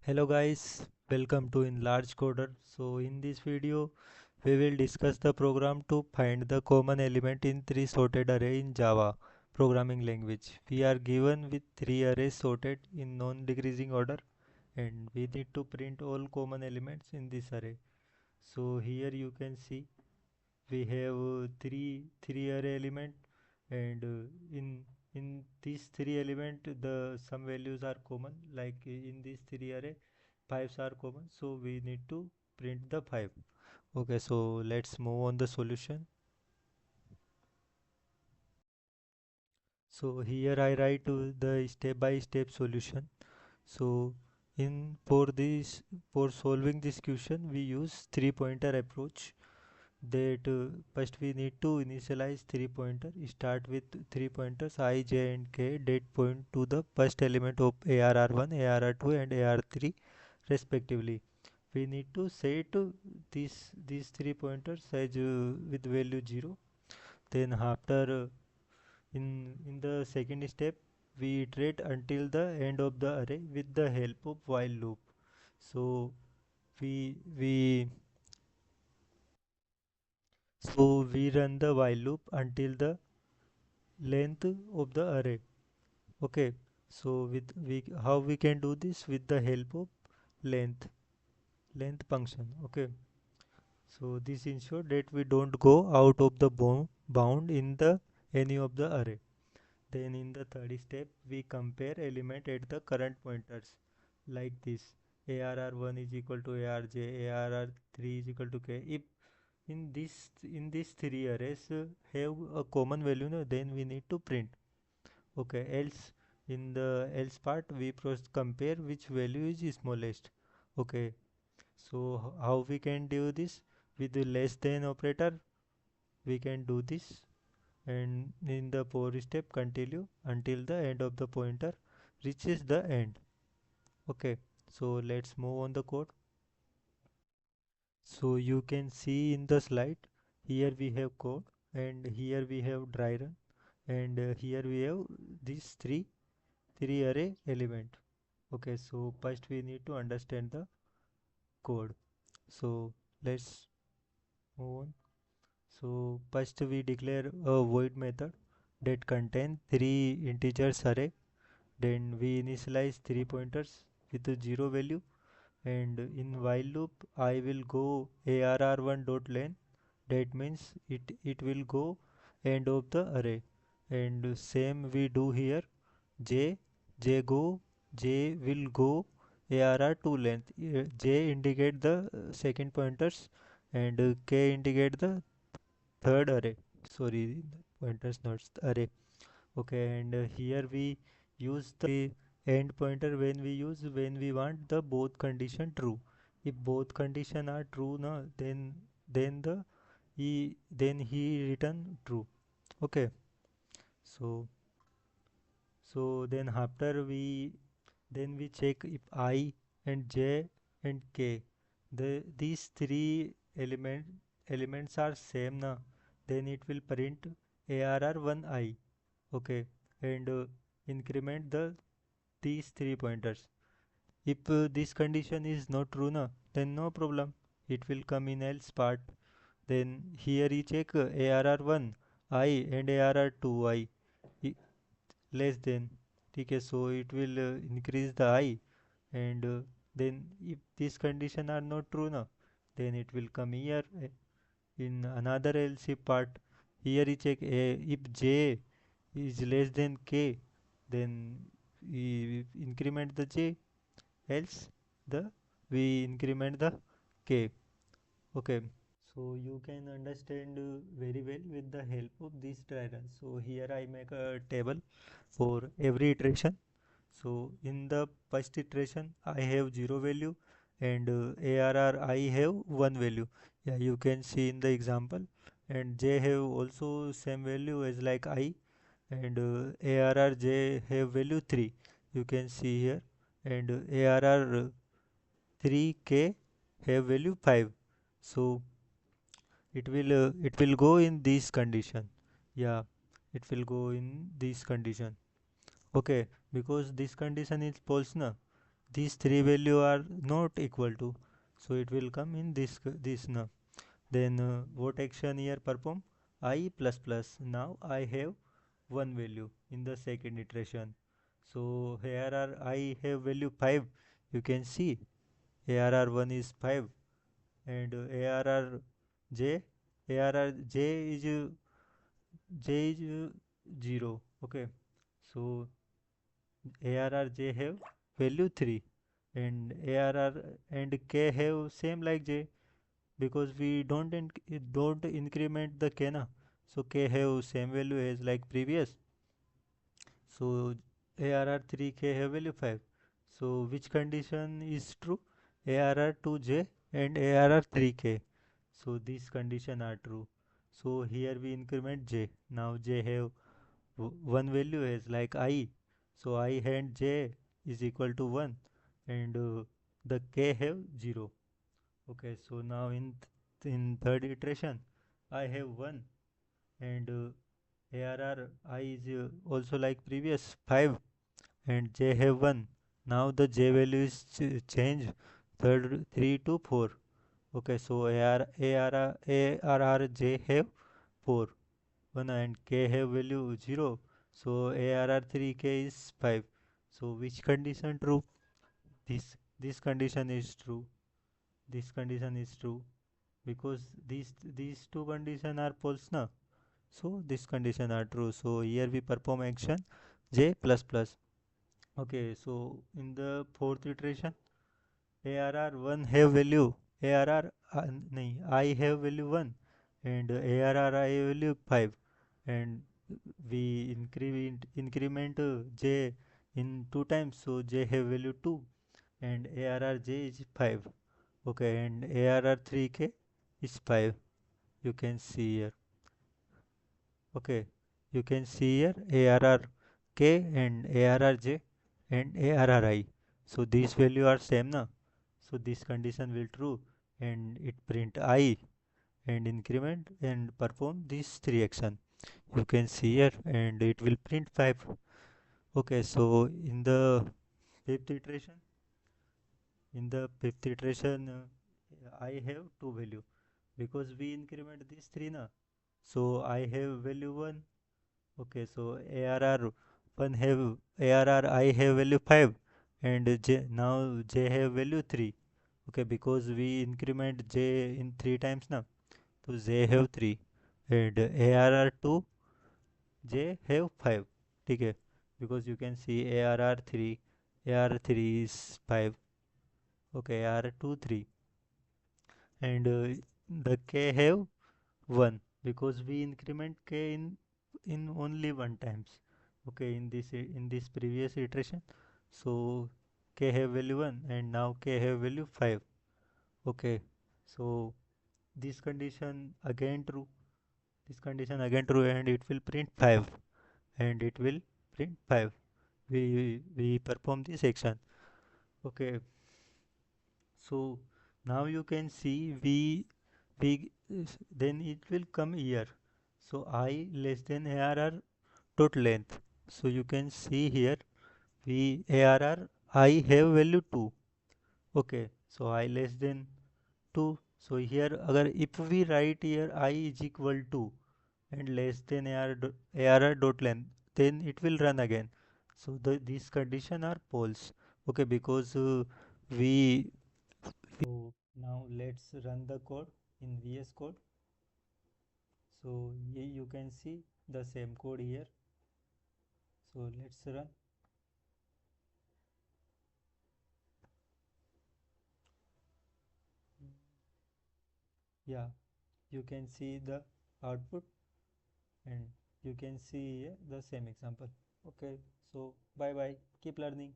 Hello guys, welcome to Enlarge Coder. So in this video, we will discuss the program to find the common element in three sorted array in Java programming language. We are given with three arrays sorted in non-decreasing order and we need to print all common elements in this array. So here you can see we have three array element and in these three element the some values are common like in these three array fives are common, so we need to print the five. Okay, so let's move on the solution. So here I write the step by step solution. So in for solving this question we use three pointer approach. That first we need to initialize three pointer. Start with three pointers I, j and k that point to the first element of arr1, arr2 and ar3 respectively. We need to set these three pointers as with value 0. Then after in the second step we iterate until the end of the array with the help of while loop. So we we run the while loop until the length of the array. Okay, so with we how we can do this with the help of length length function. Okay, so this ensure that we don't go out of the bound in the any of the array. Then in the third step we compare element at the current pointers like this: arr1 is equal to arj, arr3 is equal to k. If in these three arrays have a common value, no, then we need to print. Okay, else in the else part we first compare which value is smallest. Okay, so how we can do this? With the less than operator we can do this, and in the for step continue until the end of the pointer reaches the end. Okay, so let's move on the code. So you can see in the slide, here we have code and here we have dry run, and here we have these three array element. Okay, so first we need to understand the code. So let's move on. So first we declare a void method that contain three integers array. Then we initialize three pointers with a zero value, and in while loop I will go arr1 dot length. That means it will go end of the array, and same we do here. J J go J will go arr2 length. J indicate the second pointers and k indicate the third array. Sorry, pointers not array. Okay, and here we use the end pointer when we want the both condition true. If both condition are true, na, then the he return true. Okay, so then after we check if I and j and k, these three elements are same, na, then it will print arr1 I. Okay, and increment these three pointers. If this condition is not true, na, then no problem, it will come in else part. Then here you check arr1 I and arr2 I less than. Okay, so it will increase the I, and then if this condition are not true, now then it will come here in another else if part. Here you check if j is less than k, then we increment the j, else the we increment the k. Okay, so you can understand very well with the help of this triangle. So here I make a table for every iteration. So in the first iteration I have 0 value, and arr I have 1 value. Yeah, you can see in the example. And j have also same value as like I, and arr j have value 3. You can see here. And arr 3k have value 5. So it will go in this condition. Yeah, it will go in this condition. Okay, because this condition is false, na, these three value are not equal to, so it will come in this now. Then what action here perform? I plus plus. Now I have one value in the second iteration. So here are I have value 5. You can see ARR1 is 5, and ARR j ARR j is 0. Okay, so ARR j have value 3, and ARR and k have same like j, because we don't increment the k na, so k have same value as like previous. So ARR 3k have value 5. So which condition is true? ARR 2j and ARR 3k. So these condition are true. So here we increment j. Now j have one value as like I. So I and j is equal to 1, and the k have 0. Okay, so now in third iteration I have 1, and ARR I is also like previous 5, and j have 1. Now the j value is changed third 3 to 4. Okay, so ARR j have 4 1, and k have value 0. So ARR 3k is 5. So which condition true? This condition is true. This condition is true, because these two condition are false now. So this condition are true. So here we perform action j plus plus. Okay, so in the fourth iteration, ARR1 have value, ARR nahi, I have value 1, and ARR I have value 5, and we increment j in 2 times, so j have value 2, and ARR j is 5. Okay, and ARR 3k is 5. You can see here. Okay, you can see here ARR k and ARR j and ARR I. So these value are same now. So this condition will true, and it print I and increment and perform these three action. You can see here, and it will print 5. Okay, so fifth iteration, in the fifth iteration, I have two value, because we increment these three na. So I have value 1. Okay, so ARR 1 have ARR I have value 5, and J now J have value 3. Okay, because we increment J in 3 times now, so J have 3, and ARR 2 J have 5. Okay, because you can see ARR 3, ARR 3 is 5. Okay, ARR 2 3, and the K have 1, because we increment k in only one times. Okay, in this previous iteration, so k have value 1, and now k have value 5. Okay, so this condition again true, this condition again true, and it will print 5, and it will print 5. We perform this action. Okay, so now you can see then it will come here. So I less than ARR dot length. So you can see here we ARR I have value 2. Okay, so I less than 2. So here agar if we write here I is equal to and less than ARR dot length, then it will run again. So these condition are false. Okay, because we so now let's run the code in VS Code. So you can see the same code here. So let's run. Yeah, you can see the output, and you can see here the same example. Okay, so bye bye. Keep learning.